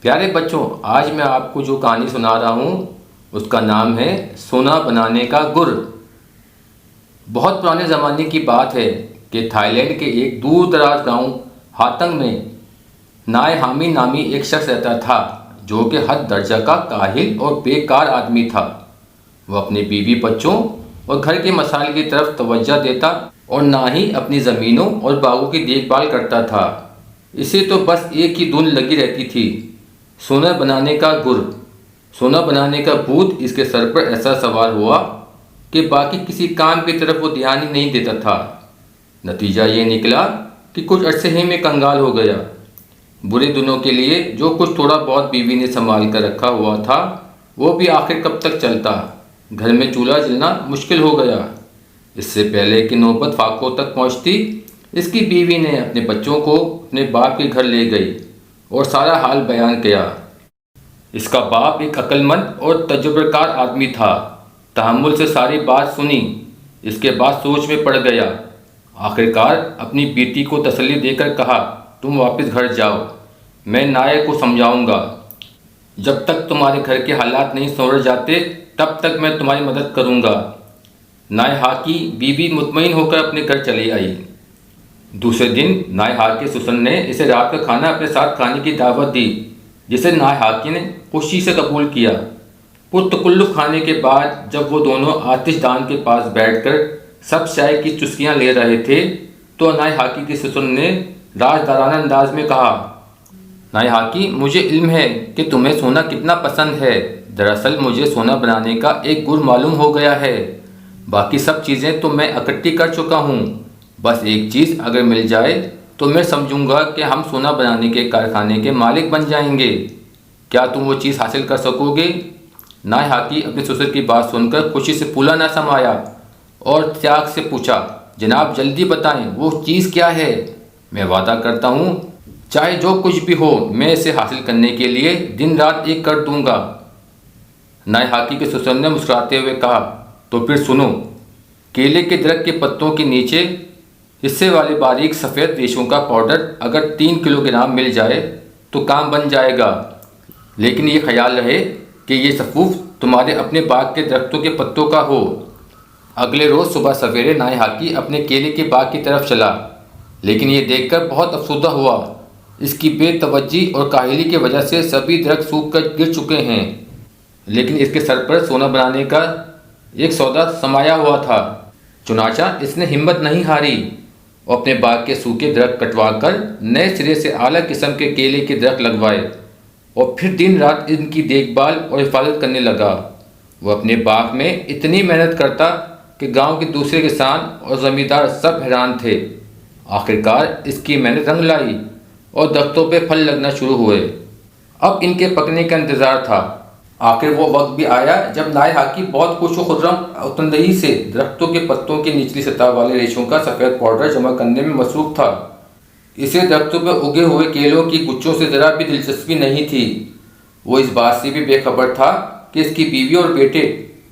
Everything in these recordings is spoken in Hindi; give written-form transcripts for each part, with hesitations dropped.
प्यारे बच्चों, आज मैं आपको जो कहानी सुना रहा हूँ उसका नाम है सोना बनाने का गुर। बहुत पुराने ज़माने की बात है कि थाईलैंड के एक दूर दराज गांव हातंग में नाय हामी नामी एक शख्स रहता था जो कि हद दर्जा का काहिल और बेकार आदमी था। वह अपने बीवी बच्चों और घर के मसाइल की तरफ तवज्जो देता और ना ही अपनी ज़मीनों और बागों की देखभाल करता था। इसे तो बस एक ही धुन लगी रहती थी, सोना बनाने का गुर। सोना बनाने का भूत इसके सर पर ऐसा सवार हुआ कि बाकी किसी काम की तरफ वो ध्यान ही नहीं देता था। नतीजा ये निकला कि कुछ अरसे ही में कंगाल हो गया। बुरे दिनों के लिए जो कुछ थोड़ा बहुत बीवी ने संभाल कर रखा हुआ था वो भी आखिर कब तक चलता। घर में चूल्हा जलना मुश्किल हो गया। इससे पहले कि नौबत फाकों तक पहुंचती, इसकी बीवी ने अपने बच्चों को अपने बाप के घर ले गई और सारा हाल बयान किया। इसका बाप एक अक्लमंद और तजुर्बेकार आदमी था। तहम्मुल से सारी बात सुनी, इसके बाद सोच में पड़ गया। आखिरकार अपनी बेटी को तसल्ली देकर कहा, तुम वापस घर जाओ, मैं नायक को समझाऊंगा। जब तक तुम्हारे घर के हालात नहीं संवर जाते तब तक मैं तुम्हारी मदद करूंगा। नाय हाकी बीवी मुतमईन होकर अपने घर चली आई। दूसरे दिन नाय हाकी सुसन ने इसे रात का खाना अपने साथ खाने की दावत दी, जिसे नाय हाकी ने खुशी से कबूल किया। पुरतकल्लुफ़ खाने के बाद जब वो दोनों आतिशदान के पास बैठकर सब चाय की चुस्कियां ले रहे थे तो नाय हाकी की सुसन ने राजदाराना अंदाज में कहा, नाय हाकी, मुझे इल्म है कि तुम्हें सोना कितना पसंद है। दरअसल मुझे सोना बनाने का एक गुर मालूम हो गया है। बाकी सब चीज़ें तो मैं इकट्ठी कर चुका हूँ। बस एक चीज़ अगर मिल जाए तो मैं समझूंगा कि हम सोना बनाने के कारखाने के मालिक बन जाएंगे। क्या तुम वो चीज़ हासिल कर सकोगे? नाय हाकी अपने ससुर की बात सुनकर खुशी से फूला न समाया और त्याग से पूछा, जनाब जल्दी बताएं, वो चीज़ क्या है? मैं वादा करता हूँ चाहे जो कुछ भी हो मैं इसे हासिल करने के लिए दिन रात एक कर दूंगा। नाय हाकी के ससुर ने मुस्कुराते हुए कहा, तो फिर सुनो, केले के दरख्त के पत्तों के नीचे हिस्से वाले बारीक सफ़ेद रेशों का पाउडर अगर 3 किलोग्राम मिल जाए तो काम बन जाएगा। लेकिन ये ख्याल रहे कि ये सफूफ तुम्हारे अपने बाग के दरख्तों के पत्तों का हो। अगले रोज़ सुबह सवेरे नाय हाकी अपने केले के बाग की तरफ चला, लेकिन ये देखकर बहुत अफसुदा हुआ। इसकी बेतवज्जी और काहिली की वजह से सभी दरख्त सूख कर गिर चुके हैं, लेकिन इसके सर पर सोना बनाने का एक सौदा समाया हुआ था। चुनाचा इसने हिम्मत नहीं हारी और अपने बाग के सूखे दरख्त कटवा कर नए सिरे से आला किस्म के केले के दरख्त लगवाए और फिर दिन रात इनकी देखभाल और हिफाजत करने लगा। वह अपने बाग में इतनी मेहनत करता कि गांव के दूसरे किसान और ज़मींदार सब हैरान थे। आखिरकार इसकी मेहनत रंग लाई और दरख्तों पे फल लगना शुरू हुए। अब इनके पकने का इंतज़ार था। आखिर वो वक्त भी आया जब नाय हाकी बहुत खुश व खुर्रम तनदही से दरख्तों के पत्तों की निचली सतह वाले रेशों का सफ़ेद पाउडर जमा करने में मसरूफ़ था। इसे दरख्तों पर उगे हुए केलों की गुच्छों से ज़रा भी दिलचस्पी नहीं थी। वो इस बात से भी बेखबर था कि इसकी बीवी और बेटे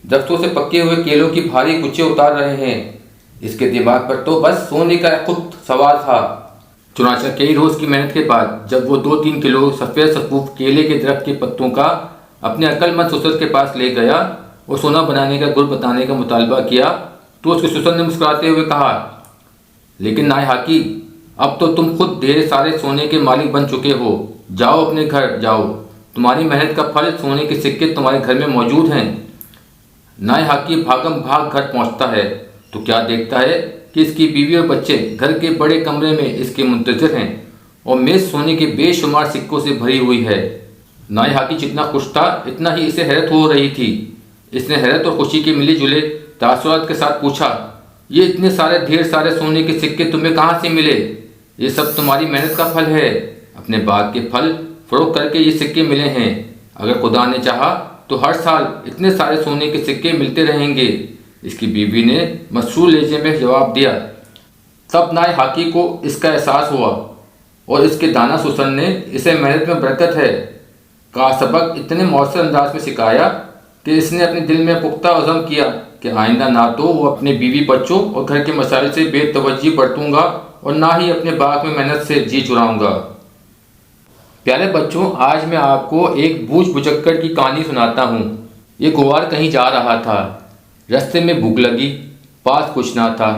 दरख्तों से पके हुए केलों की भारी गुच्छे उतार रहे हैं। इसके दिमाग पर तो बस सोने का खुद सवाल था। चुनाचा कई रोज़ की मेहनत के बाद जब वो 2-3 किलो सफ़ेद सफूफ केले के दरख्त के पत्तों का अपने अक्लमंद ससुर के पास ले गया और सोना बनाने का गुर बताने का मुतालबा किया तो उसके ससुर ने मुस्कुराते हुए कहा, लेकिन नाय हाकी, अब तो तुम खुद ढेर सारे सोने के मालिक बन चुके हो। जाओ अपने घर जाओ, तुम्हारी मेहनत का फल सोने के सिक्के तुम्हारे घर में मौजूद हैं। नाय हाकी भागम भाग घर पहुंचता है तो क्या देखता है कि इसकी बीवी और बच्चे घर के बड़े कमरे में इसके मुंतज़िर हैं और मेज़ सोने के बेशुमार सिक्कों से भरी हुई है। नाय हाकी जितना खुश था इतना ही इसे हैरत हो रही थी। इसने हैरत और खुशी के मिले जुले तासुरात के साथ पूछा, ये इतने सारे ढेर सारे सोने के सिक्के तुम्हें कहाँ से मिले? ये सब तुम्हारी मेहनत का फल है। अपने बाग के फल फरोख्त करके ये सिक्के मिले हैं। अगर खुदा ने चाहा तो हर साल इतने सारे सोने के सिक्के मिलते रहेंगे। इसकी बीवी ने मशहूर लहजे में जवाब दिया। तब नाय हाकी को इसका एहसास हुआ और इसके दाना ससुर ने इसे मेहनत में बरकत है का सबक इतने मौसर अंदाज में सिखाया कि इसने अपने दिल में पुख्ता अज़म किया कि आइंदा ना तो वो अपने बीवी बच्चों और घर के मसाइल से बेतवज्जी बरतूंगा और ना ही अपने बाग में मेहनत से जी चुराऊंगा। प्यारे बच्चों, आज मैं आपको एक बूझ बुझक्कड़ की कहानी सुनाता हूँ। ये गुवार कहीं जा रहा था। रास्ते में भूख लगी, पास कुछ ना था।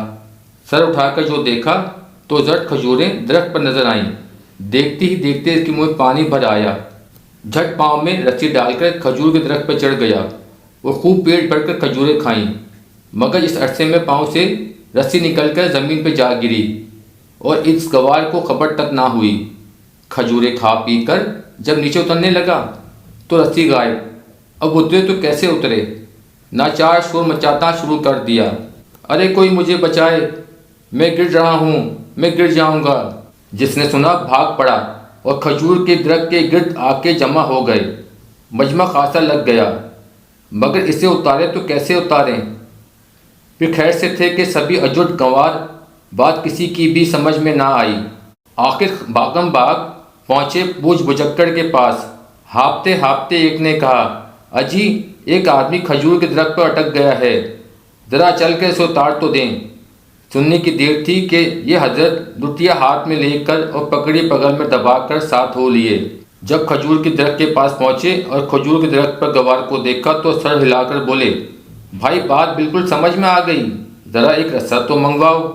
सर उठाकर जो देखा तो झट खजूरें दरख्त पर नजर आईं। देखते ही देखते इसके मुंह में पानी भर आया। झट पाँव में रस्सी डालकर खजूर के दरख्त पर चढ़ गया। वो खूब पेट भरकर खजूरें खाईं, मगर इस अरसे में पाँव से रस्सी निकलकर ज़मीन पर जा गिरी और इस गवार को खबर तक ना हुई। खजूरें खा पी कर जब नीचे उतरने लगा तो रस्सी गायब। अब उतरे तो कैसे उतरे? नाचार शोर मचाता शुरू कर दिया। अरे कोई मुझे बचाए, मैं गिर रहा हूँ, मैं गिर जाऊँगा। जिसने सुना भाग पड़ा और खजूर के दरख्त के गिर्द आके जमा हो गए। मजमा खासा लग गया, मगर इसे उतारे तो कैसे उतारें? फिर खैर से थे कि सभी अजुट गंवार, बात किसी की भी समझ में ना आई। आखिर भागम भाग पहुँचे बूझ बुझक्कड़ के पास। हाँफते हाँफते एक ने कहा, अजी एक आदमी खजूर के दरख्त पर अटक गया है, ज़रा चल कर इसे उतार तो दें। सुनने की देर थी कि ये हजरत लुटिया हाथ में लेकर और पकड़ी बगल में दबाकर साथ हो लिए। जब खजूर के दरख्त के पास पहुँचे और खजूर के दरख्त पर गवार को देखा तो सर हिलाकर बोले, भाई बात बिल्कुल समझ में आ गई, ज़रा एक रस्सा तो मंगवाओ।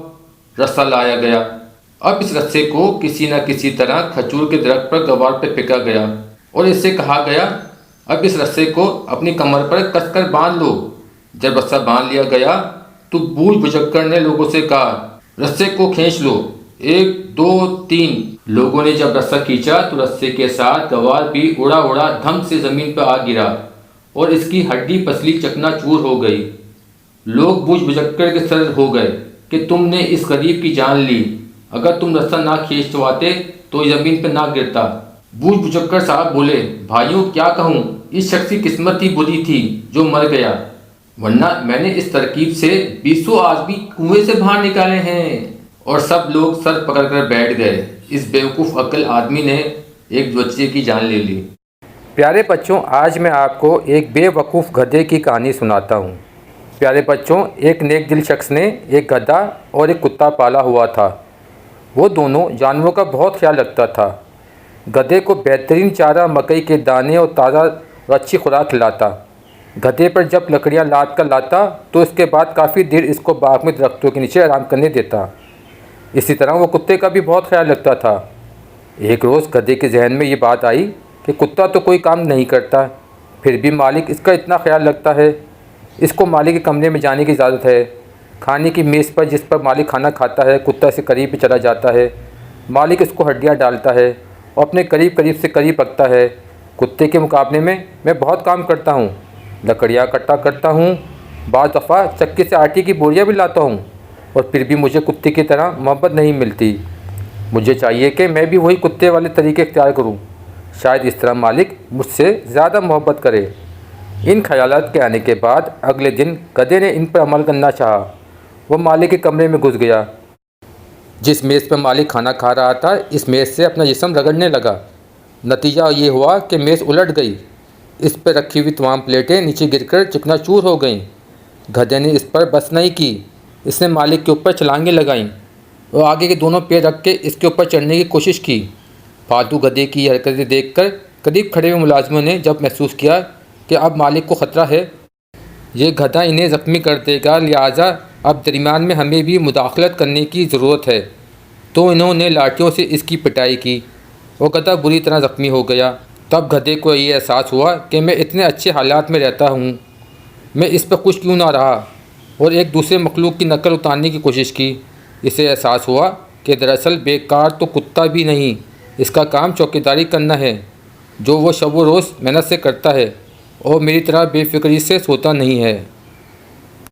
रस्सा लाया गया। अब इस रस्से को किसी न किसी तरह खजूर के दरख्त पर गवार पर फेंका गया और इससे कहा गया, अब इस रस्से को अपनी कमर पर कसकर बांध लो। जब रस्सा बांध लिया गया तो बूझ बुझक्कड़ ने लोगों से कहा, रस्से को खींच लो, 1 2 3। लोगों ने जब रस्सा खींचा तो रस्से के साथ गवार भी उड़ा उड़ा धम से जमीन पर आ गिरा और इसकी हड्डी पसली चकनाचूर हो गई। लोग बूझ बुझक्कड़ के सर हो गए कि तुमने इस गरीब की जान ली, अगर तुम रस्सा ना खींचवाते तो जमीन पर ना गिरता। बूझ बुझक्कड़ साहब बोले, भाइयों क्या कहूँ, इस शख्स की किस्मत ही बुरी थी जो मर गया, वरना मैंने इस तरकीब से 20 आदमी कुएं से बाहर निकाले हैं। और सब लोग सर पकड़कर बैठ गए। इस बेवकूफ़ अक्ल आदमी ने एक बच्चे की जान ले ली। प्यारे बच्चों, आज मैं आपको एक बेवकूफ़ गधे की कहानी सुनाता हूँ। प्यारे बच्चों, एक नेक दिल शख्स ने एक गधा और एक कुत्ता पाला हुआ था। वो दोनों जानवरों का बहुत ख्याल रखता था। गधे को बेहतरीन चारा, मकई के दाने और ताज़ा और अच्छी खुराक खिलाता। गधे पर जब लकड़ियाँ लाद कर लाता तो इसके बाद काफ़ी देर इसको बाग में दरख्तों के नीचे आराम करने देता। इसी तरह वो कुत्ते का भी बहुत ख्याल रखता था। एक रोज़ गधे के जहन में ये बात आई कि कुत्ता तो कोई काम नहीं करता, फिर भी मालिक इसका इतना ख्याल रखता है। इसको मालिक के कमरे में जाने की इजाज़त है। खाने की मेज़ पर जिस पर मालिक खाना खाता है, कुत्ता से करीब ही चला जाता है। मालिक इसको हड्डियाँ डालता है और अपने करीब करीब से करीब रखता है। कुत्ते के मुकाबले में मैं बहुत काम करता हूँ, लकड़ियाँ इकट्ठा करता हूँ, बाज़ दफ़ा चक्की से आटे की बोरियाँ भी लाता हूँ, और फिर भी मुझे कुत्ते की तरह मोहब्बत नहीं मिलती। मुझे चाहिए कि मैं भी वही कुत्ते वाले तरीके इख्तियार करूँ, शायद इस तरह मालिक मुझसे ज़्यादा मोहब्बत करे। इन ख्यालात के आने के बाद अगले दिन गधे ने इन पर अमल करना चाहा। वो मालिक के कमरे में घुस गया। जिस मेज़ पर मालिक खाना खा रहा था, इस मेज़ से अपना जिस्म रगड़ने लगा। नतीजा ये हुआ कि मेज़ उलट गई। इस पर रखी हुई तमाम प्लेटें नीचे गिरकर चिकनाचूर हो गईं। गधे ने इस पर बस नहीं की, इसने मालिक के ऊपर छलांगें लगाईं और आगे के दोनों पैर रख के इसके ऊपर चढ़ने की कोशिश की। फालतू गधे की हरकतें देखकर करीब खड़े हुए मुलाजिमों ने जब महसूस किया कि अब मालिक को ख़तरा है, ये गधा इन्हें ज़ख्मी कर देगा, लिहाजा अब दरमियान में हमें भी मुदाखलत करने की ज़रूरत है, तो इन्होंने लाठियों से इसकी पिटाई की और गधा बुरी तरह ज़ख्मी हो गया। तब गधे को ये एहसास हुआ कि मैं इतने अच्छे हालात में रहता हूँ, मैं इस पर खुश क्यों ना रहा, और एक दूसरे मखलूक की नकल उतारने की कोशिश की। इसे एहसास हुआ कि दरअसल बेकार तो कुत्ता भी नहीं, इसका काम चौकीदारी करना है, जो वो शब व रोज़ मेहनत से करता है और मेरी तरह बेफिक्री से सोता नहीं है।